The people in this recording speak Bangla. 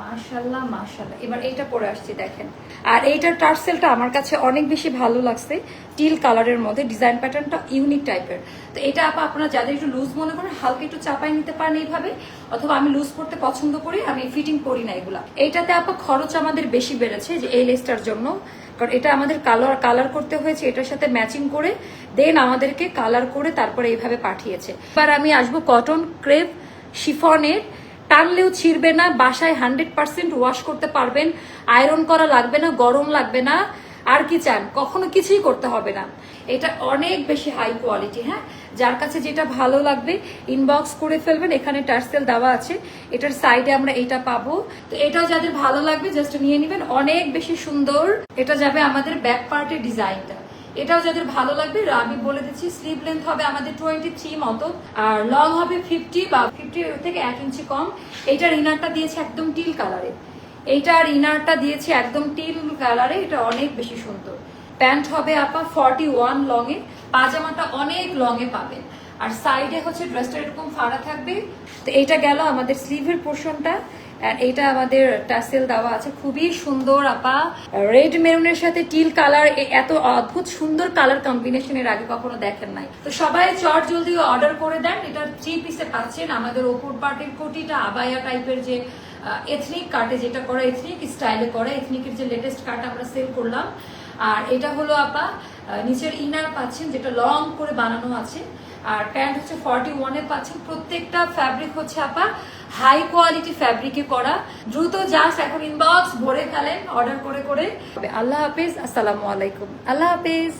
মাশাআল্লাহ মাশাআল্লাহ। এবার এইটা পরে আসছি দেখেন। আর এইটার টার্সেলটা আমার কাছে অনেক বেশি ভালো লাগছে, টিল কালারের মধ্যে, ডিজাইন প্যাটার্নটা ইউনিক টাইপের। তো এটা আপা আপনারা যাদের একটু লুজ মনে করেন হালকা একটু চাপাই নিতে পারেন এইভাবে, অথবা আমি লুজ করতে পছন্দ করি, আমি ফিটিং করি না এগুলা। এইটাতে আপা খরচ আমাদের বেশি বেড়েছে যে এই লেসটার জন্য, কারণ এটা আমাদের কালার করতে হয়েছে এটার সাথে ম্যাচিং করে, দেন আমাদেরকে কালার করে তারপরে এইভাবে পাঠিয়েছে। এবার আমি আসবো কটন ক্রেপ শিফনের, টানলেও ছিঁড়বে না, বাসায় 100% ওয়াশ করতে পারবেন, আয়রন করা লাগবে না, গরম লাগবে না, আর কি চান, কখনো কিছুই করতে হবে না। এটা অনেক বেশি হাই কোয়ালিটি। হ্যাঁ, যার কাছে যেটা ভালো লাগবে ইনবক্স করে ফেলবেন, এখানে টার্সেল দেওয়া আছে, এটার সাইডে আমরা এটা পাবো। তো এটাও যাদের ভালো লাগবে জাস্ট নিয়ে নেবেন, অনেক বেশি সুন্দর। এটা যাবে আমাদের ব্যাক পার্টের ডিজাইনটা, এটাও যাদের ভালো লাগবে আমি বলে দিচ্ছি স্লিভ লেন্থ হবে আমাদের 23 মতো, আর লং হবে 50 বা 50 থেকে 1 ইঞ্চি কম। এইটার ইনারটা দিয়েছে একদম টিল কালারে, এইটার ইনারটা দিয়েছে একদম টিল কালারে, এটা অনেক বেশি সুন্দর। প্যান্ট হবে আপা 41 লং এ, পাজামাটা অনেক লং এ পাবেন, আর সাইডে হচ্ছে ড্রেসটা এরকম ফাড়া থাকবে। তো এইটা গেল আমাদের স্লিভের পোর্শনটা, এইটা আমাদের টাসেল দেওয়া আছে, খুবই সুন্দর আপা। রেড মেরুনের সাথে টিল কালার, এত অদ্ভুত সুন্দর কালার কম্বিনেশন এর আগে কখনো দেখেন নাই। তো সবাই চট জলদি অর্ডার করে দেন। এটা 3 পিসে পাচ্ছেন। আমাদের ওপর পার্টের কোটিটা আবায়া টাইপের, যে এথনিক কাটে যেটা করে, এথনিক স্টাইলে করে, এথনিকের যে লেটেস্ট কাট আমরা সেল করলাম। আর এটা হলো আপা নিচের ইনার পাচ্ছেন যেটা লং করে বানানো আছে, আর প্যান্ট হচ্ছে 41 এ পাচ্ছেন। প্রত্যেকটা ফ্যাব্রিক হচ্ছে আপা হাই কোয়ালিটি ফ্যাব্রিকে করা। দ্রুত জাস্ট এখন ইনবক্স ভরে ফেলেন অর্ডার করে করে। আল্লাহ হাফেজ, আসসালামু আলাইকুম, আল্লাহ হাফেজ।